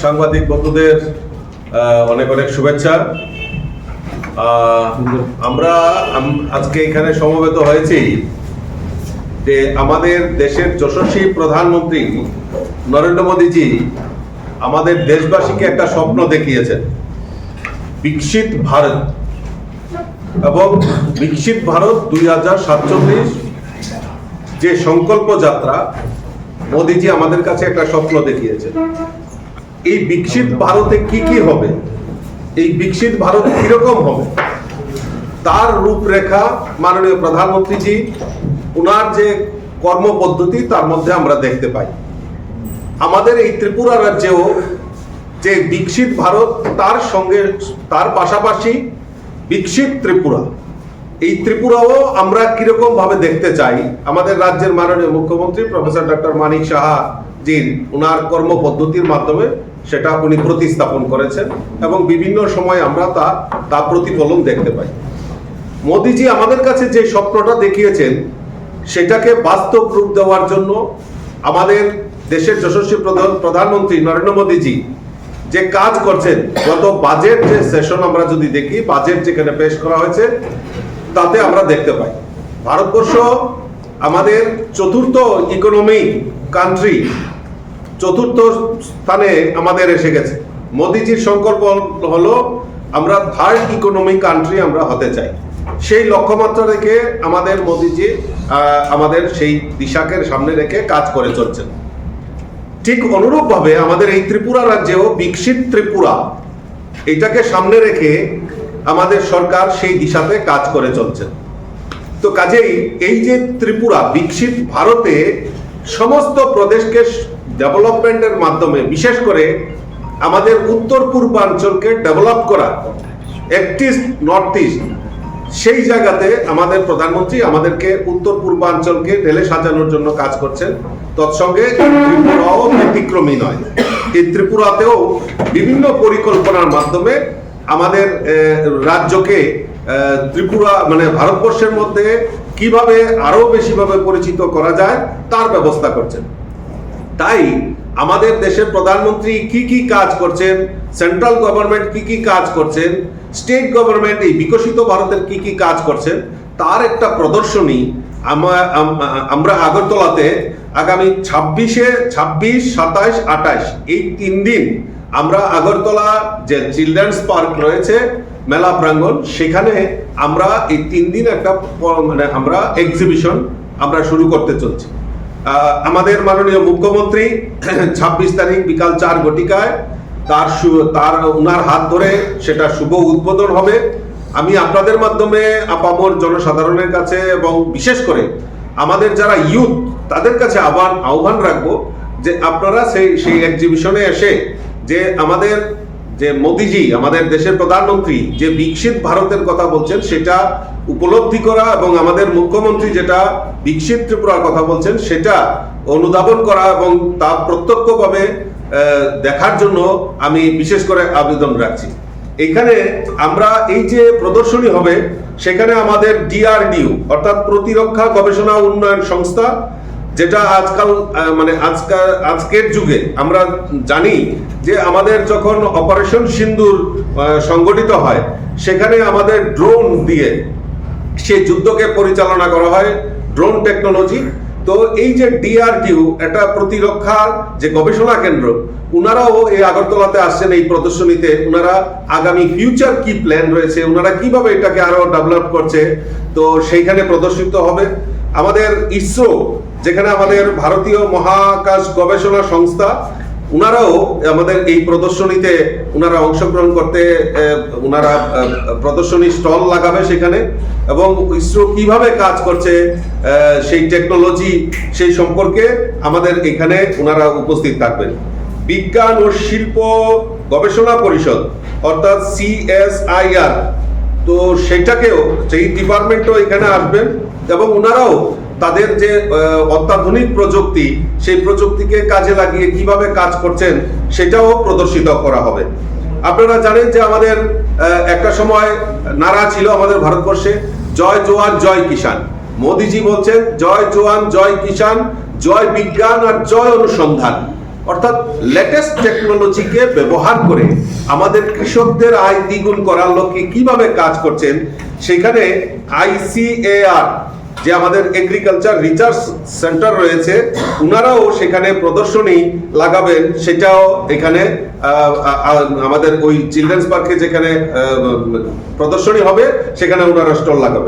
সাংবাদিক বন্ধুদের অনেক অনেক শুভেচ্ছা। আমরা আজকে এখানে সমবেত হয়েছি যে আমাদের দেশের যশস্বী প্রধানমন্ত্রী নরেন্দ্র মোদীজি আমাদের দেশবাসীকে একটা স্বপ্ন দেখিয়েছেন, বিকশিত ভারত। এবং বিকশিত ভারত 2047 যে সংকল্প যাত্রা মোদীজি আমাদের কাছে একটা স্বপ্ন দেখিয়েছেন। এই বিকশিত ভারতে কি কি হবে, এই বিকশিত ভারত কিরকম হবে, তার রূপরেখা মাননীয় প্রধানমন্ত্রীজি ওনার যে কর্মপদ্ধতি তার মধ্যে আমরা দেখতে পাই। আমাদের এই ত্রিপুরা রাজ্যেও যে বিকশিত ভারত, তার সঙ্গে তার পাশাপাশি বিকশিত ত্রিপুরা, এই ত্রিপুরাও আমরা কিরকম ভাবে দেখতে চাই। আমাদের রাজ্যের মাননীয় মুখ্যমন্ত্রী প্রফেসর ডক্টর মানিক সাহা জির ওনার কর্মপদ্ধতির মাধ্যমে সেটা উনি প্রতিস্থাপন করেছেন এবং বিভিন্ন সময় আমরা তার প্রতিফলন দেখতে পাই। মোদীজি আমাদের কাছে যে স্বপ্নটা দেখিয়েছেন সেটাকে বাস্তব রূপ দেওয়ার জন্য আমাদের দেশের যশস্বী প্রধানমন্ত্রী নরেন্দ্র মোদীজি যে কাজ করছেন, গত বাজেট যে সেশন আমরা যদি দেখি, বাজেট যেখানে পেশ করা হয়েছে তাতে আমরা দেখতে পাই ভারতবর্ষ আমাদের চতুর্থ ইকোনমি কান্ট্রি, চতুর্থ স্থানে আমাদের এসে গেছে। মোদীজির সংকল্প হলো আমরা থার্ড ইকোনমি কান্ট্রি আমরা হতে চাই। সেই লক্ষ্যমাত্রা রেখে আমাদের মোদীজি আমাদের সেই দিশাকে সামনে রেখে কাজ করে চলছেন। ঠিক অনুরূপভাবে আমাদের এই ত্রিপুরা রাজ্যেও বিকশিত ত্রিপুরা এটাকে সামনে রেখে আমাদের সরকার সেই দিশাতে কাজ করে চলছেন। তো কাজেই এই যে ত্রিপুরা বিকশিত ভারতে সমস্ত প্রদেশকে ডেভেলপমেন্টের মাধ্যমে, বিশেষ করে আমাদের উত্তর পূর্বাঞ্চলকে ডেভেলপ করা, ইস্ট নর্থ ইস্ট, সেই জায়গাতে আমাদের প্রধানমন্ত্রী আমাদেরকে উত্তর পূর্বাঞ্চলকে ঢেলে সাজানোর জন্য কাজ করছেন। তৎসঙ্গে ত্রিপুরাও ব্যতিক্রমী নয়। এই ত্রিপুরাতেও বিভিন্ন পরিকল্পনার মাধ্যমে আমাদের রাজ্যকে ত্রিপুরা মানে ভারতবর্ষের মধ্যে কিভাবে আরো বেশিভাবে পরিচিত করা যায় তার ব্যবস্থা করছেন। তাই আমাদের দেশের প্রধানমন্ত্রী কি কি কাজ করছেন, সেন্ট্রাল গভর্নমেন্ট কি কি কাজ করছেন, স্টেট গভর্নমেন্ট এই বিকশিত ভারতের কি কি কাজ করছেন তার একটা প্রদর্শনী আমরা আগরতলাতে আগামী 26, 27, 28 এই 3 দিন আমরা আগরতলা যে চিলড্রেন্স পার্ক রয়েছে, মেলা প্রাঙ্গণ, সেখানে আমরা এই 3 দিন একটা মানে আমরা এক্সিবিশন আমরা শুরু করতে চলছি। আমাদের মাননীয় মুখ্যমন্ত্রী 26 তারিখ বিকাল 4 ঘটিকায় তার উনার হাত ধরে সেটা শুভ উদ্বোধন হবে। আমি আপনাদের মাধ্যমে আপামর জনসাধারণের কাছে এবং বিশেষ করে আমাদের যারা ইউথ তাদের কাছে আহ্বান রাখবো যে আপনারা সেই এক্সিবিশনে এসে যে আমাদের যে মোদীজি আমাদের দেশের প্রধানমন্ত্রী যে বিকশিত ভারতের কথা বলছেন সেটা উপলব্ধি করা এবং আমাদের মুখ্যমন্ত্রী যেটা বিকশিত ত্রিপুরার কথা বলছেন সেটা অনুধাবন করা এবং তা প্রত্যক্ষভাবে দেখার জন্য আমি বিশেষ করে আবেদন রাখছি। এখানে আমরা এই যে প্রদর্শনী হবে সেখানে আমাদের DRDO অর্থাৎ প্রতিরক্ষা গবেষণা উন্নয়ন সংস্থা, যেটা আজকাল মানে আজকের যুগে আমরা জানি যে আমাদের যখন অপারেশন সিন্দুর সংগঠিত হয় সেখানে আমাদের ড্রোন দিয়ে সেই যুদ্ধকে পরিচালনা করা হয়, ড্রোন টেকনোলজি। তো এই যে DRDO এটা প্রতিরক্ষার যে গবেষণা কেন্দ্র, উনারাও এই আগরতলাতে আসছেন এই প্রদর্শনীতে। উনারা আগামী ফিউচার কি প্ল্যান রয়েছে, উনারা কিভাবে এটাকে আরো ডেভেলপ করছে, তো সেইখানে প্রদর্শিত হবে। আমাদের ইসরো, যেখানে আমাদের ভারতীয় মহাকাশ গবেষণা সংস্থা, উনারাও আমাদের এই প্রদর্শনীতে উনারা অংশগ্রহণ করতে উনারা প্রদর্শনী স্টল লাগাবে সেখানে, এবং ইসরো কিভাবে কাজ করছে সেই টেকনোলজি সেই সম্পর্কে আমাদের এখানে উনারা উপস্থিত থাকবেন। বিজ্ঞান ও শিল্প গবেষণা পরিষদ অর্থাৎ CSIR, তো সেটাকেও সেই ডিপার্টমেন্টও এখানে আসবেন এবং উনারাও তাদের যে অত্যাধুনিক প্রযুক্তি সেই প্রযুক্তিকে কাজে লাগিয়ে কিভাবে কাজ করছেন সেটাও প্রদর্শিত করা হবে। আপনারা জানেন যে আমাদের একটা সময় নারা ছিল আমাদের ভারতবর্ষে, জয় জওয়ান জয় কিষান। মোদীজি বলছেন জয় জওয়ান জয় কিষান, জয় বিজ্ঞান আর জয় অনুসন্ধান, অর্থাৎ লেটেস্ট টেকনোলজিকে ব্যবহার করে আমাদের কৃষকদের আয় দ্বিগুণ করার লক্ষ্যে কিভাবে কাজ করছেন, সেখানে ICAR যে আমাদের এগ্রিকালচার রিসার্চ সেন্টার রয়েছে, ওনারাও সেখানে প্রদর্শনী লাগাবেন। সেটাও এখানে আমাদের ওই চিলড্রেন্স পার্কে যেখানে প্রদর্শনী হবে, সেখানে ওনারা স্টল লাগাবেন।